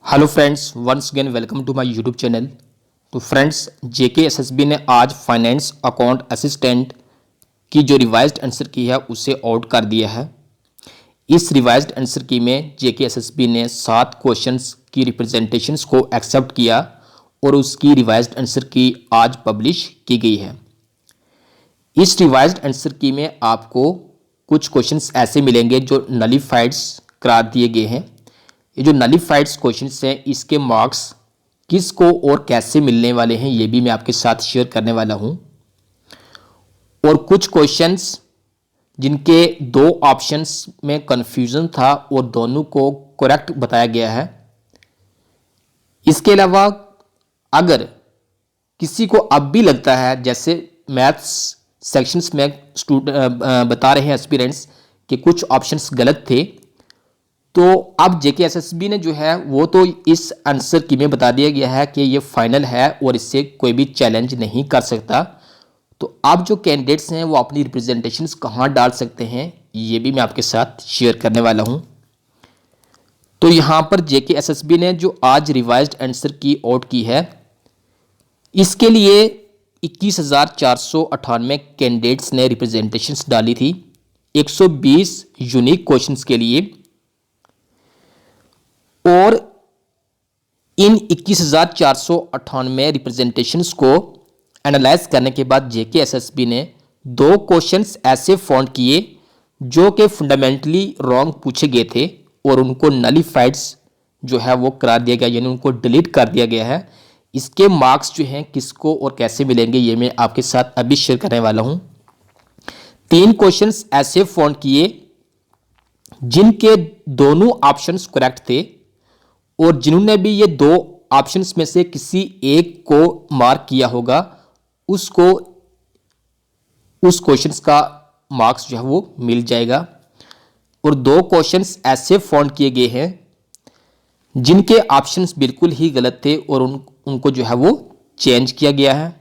Hello friends, once again welcome to my YouTube channel. तो friends, JK SSB ने आज finance account assistant की जो रिवाइज्ड आंसर की है उसे आउट कर दिया है। इस रिवाइज्ड आंसर की में जेके एसएसबी ने 7 क्वेश्चंस की रिप्रेजेंटेशंस को एक्सेप्ट किया और उसकी रिवाइज्ड आंसर की आज पब्लिश की गई है। इस रिवाइज्ड आंसर की में आपको कुछ क्वेश्चंस ऐसे मिलेंगे जो नलिफाइड्स करार दिए गए हैं। ये जो नलिफाइड क्वेश्चंस हैं इसके मार्क्स किसको और कैसे मिलने वाले हैं ये भी मैं आपके साथ शेयर करने वाला हूं। और कुछ क्वेश्चंस जिनके 2 ऑप्शंस में कंफ्यूजन था और दोनों को करेक्ट बताया गया है। इसके अलावा अगर किसी को अब भी लगता है जैसे मैथ्स सेक्शंस में बता रहे हैं एस्पिरेंट्स कि कुछ ऑप्शंस गलत थे, तो अब जेके एसएसबी ने जो है वो तो इस आंसर की में बता दिया गया है कि ये फाइनल है और इससे कोई भी चैलेंज नहीं कर सकता। तो अब जो कैंडिडेट्स हैं वो अपनी रिप्रेजेंटेशंस कहाँ डाल सकते हैं ये भी मैं आपके साथ शेयर करने वाला हूँ। तो यहाँ पर जेके एसएसबी ने जो आज रिवाइज्ड आंसर की आउट की है, इसके लिए 21,498 कैंडिडेट्स ने रिप्रेजेंटेशंस डाली थी 120 यूनिक क्वेश्चंस के लिए। और इन 21,498 रिप्रेजेंटेशंस को एनालाइज करने के बाद जेके एसएसबी ने 2 क्वेश्चंस ऐसे फाउंड किए जो कि फंडामेंटली रॉन्ग पूछे गए थे और उनको नलिफाइड्स जो है वो करार दिया गया, यानी उनको डिलीट कर दिया गया है। इसके मार्क्स जो हैं किसको और कैसे मिलेंगे ये मैं आपके साथ अभी शेयर करने वाला हूं। 3 क्वेश्चंस ऐसे फाउंड किए जिनके दोनों ऑप्शंस करेक्ट थे और जिन्होंने भी ये 2 ऑप्शंस में से किसी एक को मार्क किया होगा उसको उस क्वेश्चंस का मार्क्स जो है वो मिल जाएगा। और 2 क्वेश्चंस ऐसे फाउंड किए गए हैं जिनके ऑप्शंस बिल्कुल ही गलत थे और उनको जो है वो चेंज किया गया है।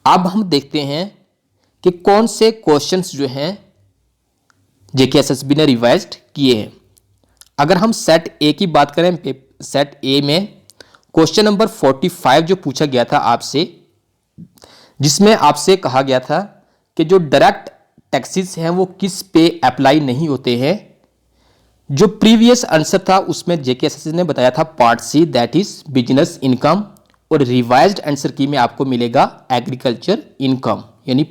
अब हम देखते हैं कि कौन से क्वेश्चंस जो हैं जेके एसएसबी ने रिवाइज्ड किए हैं। अगर हम सेट ए की बात करें, सेट ए में क्वेश्चन नंबर 45 जो पूछा गया था आपसे, जिसमें आपसे कहा गया था कि जो डायरेक्ट टैक्सेस हैं वो किस पे अप्लाई नहीं होते हैं। जो प्रीवियस आंसर था उसमें जेके एसएसबी ने बताया था part C, that is business income, और रिवाइज्ड आंसर की में आपको मिलेगा एग्रीकल्चर इनकम, यानी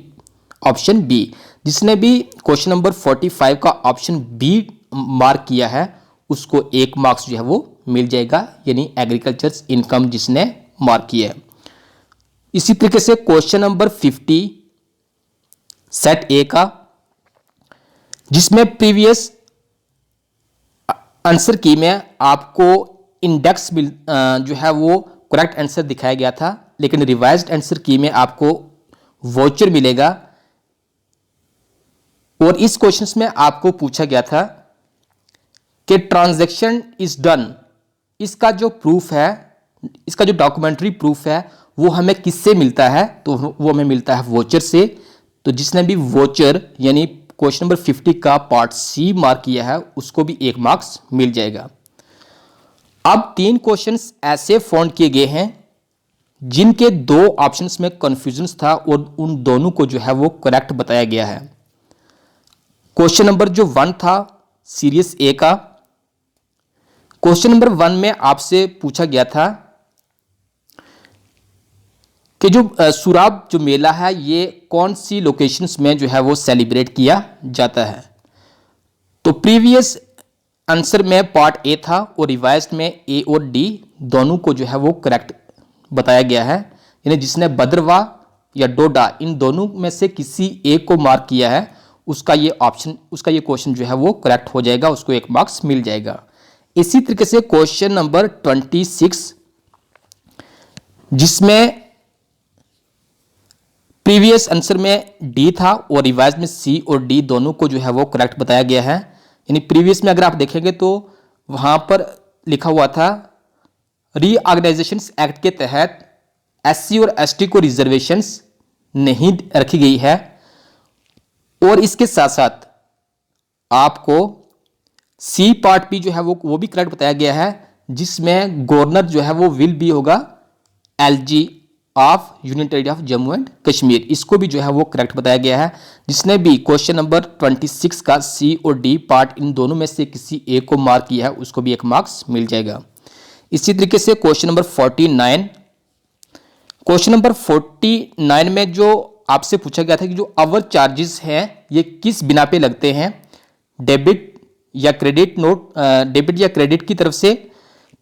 ऑप्शन बी। जिसने भी क्वेश्चन नंबर 45 का ऑप्शन बी मार्क किया है उसको 1 मार्क्स जो है वो मिल जाएगा, यानी एग्रीकल्चर इनकम जिसने मार्क किया है। इसी तरीके से क्वेश्चन नंबर 50 सेट ए का, जिसमें प्रीवियस आंसर की में आपको इंडेक्स जो है वो करेक्ट आंसर दिखाया गया था, लेकिन रिवाइज्ड आंसर की में आपको वाउचर मिलेगा। और इस क्वेश्चन में आपको पूछा गया था कि ट्रांजैक्शन इज डन, इसका जो प्रूफ है, इसका जो डॉक्यूमेंट्री प्रूफ है वो हमें किससे मिलता है, तो वो हमें मिलता है वोचर से। तो जिसने भी वोचर यानी क्वेश्चन नंबर 50 का पार्ट सी मार्क किया है उसको भी 1 मार्क्स मिल जाएगा। अब 3 क्वेश्चंस ऐसे फाउंड किए गए हैं जिनके 2 ऑप्शंस में कंफ्यूजन था और उन दोनों को जो है वो करेक्ट बताया गया है। क्वेश्चन नंबर जो 1 था सीरीज ए का, क्वेश्चन नंबर 1 में आपसे पूछा गया था कि जो सुराब जो मेला है ये कौन सी लोकेशंस में जो है वो सेलिब्रेट किया जाता है। तो प्रीवियस आंसर में पार्ट ए था और रिवाइज्ड में ए और डी दोनों को जो है वो करेक्ट बताया गया है, यानी जिसने भद्रवाह या डोडा इन दोनों में से किसी एक को मार्क किया है उसका ये क्वेश्चन जो है वो करेक्ट हो जाएगा, उसको 1 मार्क्स मिल जाएगा। इसी तरीके से क्वेश्चन नंबर 26 जिसमें प्रीवियस आंसर में डी था और रिवाइज में सी और डी दोनों को जो है वो करेक्ट बताया गया है। यानी प्रीवियस में अगर आप देखेंगे तो वहां पर लिखा हुआ था रीऑर्गेनाइजेशन एक्ट के तहत एससी और एसटी को रिजर्वेशंस नहीं रखी गई है। और इसके साथ साथ आपको सी पार्ट भी जो है वो भी करेक्ट बताया गया है, जिसमें गवर्नर जो है वो विल बी होगा LG of union territory of Jammu and Kashmir. इसको भी जो है वो करेक्ट बताया गया है। जिसने भी क्वेश्चन नंबर 26 का C और D पार्ट इन दोनों में से किसी एक को मार्क किया है उसको भी 1 मार्क्स मिल जाएगा। इसी तरीके से क्वेश्चन नंबर 49 में जो आपसे पूछा गया था कि जो अवर चार्जेस हैं ये किस बिना पे लगते हैं, डेबिट या क्रेडिट की तरफ से।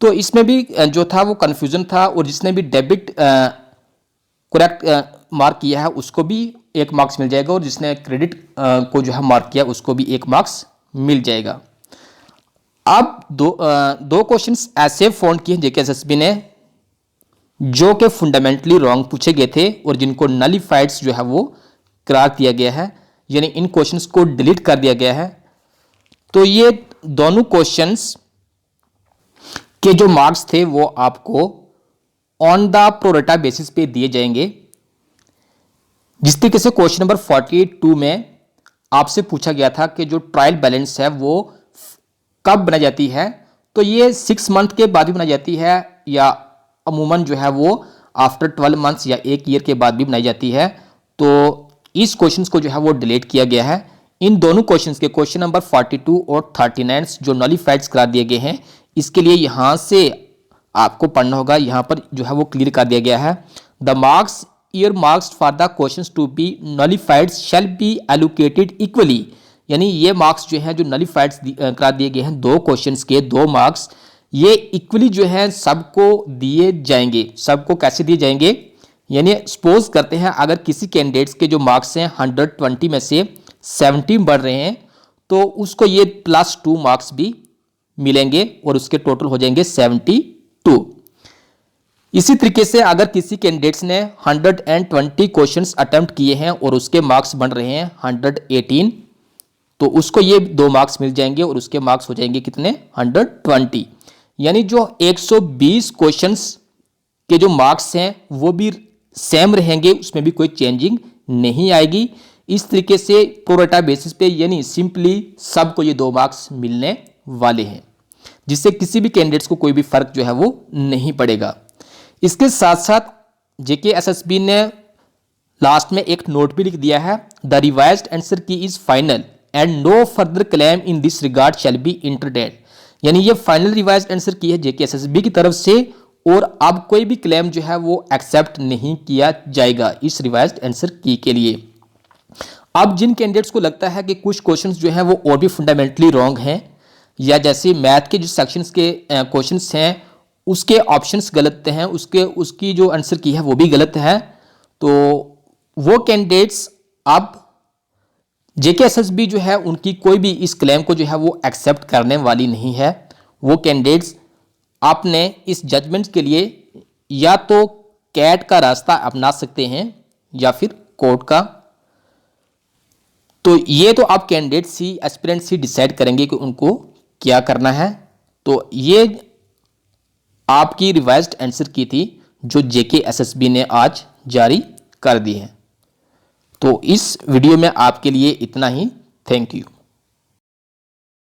तो इसमें भी जो था वो कन्फ्यूजन था, और जिसने भी डेबिट करेक्ट मार्क किया है उसको भी 1 मार्क्स मिल जाएगा, और जिसने क्रेडिट को जो है मार्क किया उसको भी 1 मार्क्स मिल जाएगा। अब दो क्वेश्चंस ऐसे फाउंड किए जेके एसएसबी ने जो कि फंडामेंटली रॉन्ग पूछे गए थे और जिनको नलिफाइड्स जो है वो करार दिया गया है, यानी इन क्वेश्चंस को डिलीट कर दिया गया है। तो ये दोनों क्वेश्चंस के जो मार्क्स थे वो आपको ऑन द प्रोरेटा बेसिस पे दिए जाएंगे। जिस तरीके से क्वेश्चन नंबर 42 में आपसे पूछा गया था कि जो ट्रायल बैलेंस है वो कब बनाई जाती है, तो ये 6 मंथ के बाद भी बनाई जाती है या अमूमन जो है वो आफ्टर 12 मंथ्स या 1 ईयर के बाद भी बनाई जाती है। तो इस क्वेश्चन को जो है वो डिलीट किया गया है। इन दोनों क्वेश्चंस के क्वेश्चन नंबर 42 और 39 जो नॉलिफाइड्स करा दिए गए हैं, इसके लिए यहां से आपको पढ़ना होगा। यहां पर जो है वो क्लियर कर दिया गया है, the marks earmarked for the questions to be nullified shall be allocated equally, यानी ये मार्क्स जो है जो नॉलिफाइड्स करा दिए गए हैं 2 क्वेश्चंस के 2 मार्क्स, ये इक्वली जो है सबको दिए जाएंगे। सबको कैसे दिए जाएंगे, यानी सपोज करते हैं अगर किसी कैंडिडेट्स के जो मार्क्स हैं 120 में से 70 बढ़ रहे हैं तो उसको ये +2 मार्क्स भी मिलेंगे और उसके टोटल हो जाएंगे 72। इसी तरीके से अगर किसी कैंडिडेट्स ने 120 क्वेश्चंस अटेम्प्ट किए हैं और उसके मार्क्स बन रहे हैं 118, तो उसको ये 2 मार्क्स मिल जाएंगे और उसके मार्क्स हो जाएंगे कितने 120। यानी जो 120 क्वेश्चंस के जो मार्क्स हैं वो भी सेम रहेंगे, उसमें भी कोई चेंजिंग नहीं आएगी। इस तरीके से प्रोरेटा बेसिस पे यानी सिंपली सबको ये 2 मार्क्स मिलने वाले हैं, जिससे किसी भी कैंडिडेट्स को कोई भी फर्क जो है वो नहीं पड़ेगा। इसके साथ साथ जेके एसएसबी ने लास्ट में एक नोट भी लिख दिया है, the revised answer key is final and no further claim in this regard shall be entertained, यानी ये फाइनल रिवाइज्ड आंसर की है जेके एसएसबी की तरफ से, और अब कोई भी क्लेम जो है वो एक्सेप्ट नहीं किया जाएगा इस रिवाइज्ड आंसर की के लिए। अब जिन कैंडिडेट्स को लगता है कि कुछ क्वेश्चंस जो हैं वो और भी फंडामेंटली रॉन्ग हैं, या जैसे मैथ के जो सेक्शंस के क्वेश्चंस हैं उसके ऑप्शंस गलत हैं, उसकी जो आंसर की है वो भी गलत है, तो वो कैंडिडेट्स अब जेके एसएसबी जो है उनकी कोई भी इस क्लेम को जो है वो एक्सेप्ट करने वाली नहीं है। वो कैंडिडेट्स आपने इस जजमेंट के लिए या तो कैट का रास्ता अपना सकते हैं या फिर कोर्ट का। तो ये तो आप कैंडिडेट्स ही एस्पिरेंट्स ही डिसाइड करेंगे कि उनको क्या करना है। तो ये आपकी रिवाइज्ड आंसर की थी जो जेके एसएसबी ने आज जारी कर दी है। तो इस वीडियो में आपके लिए इतना ही। Thank you.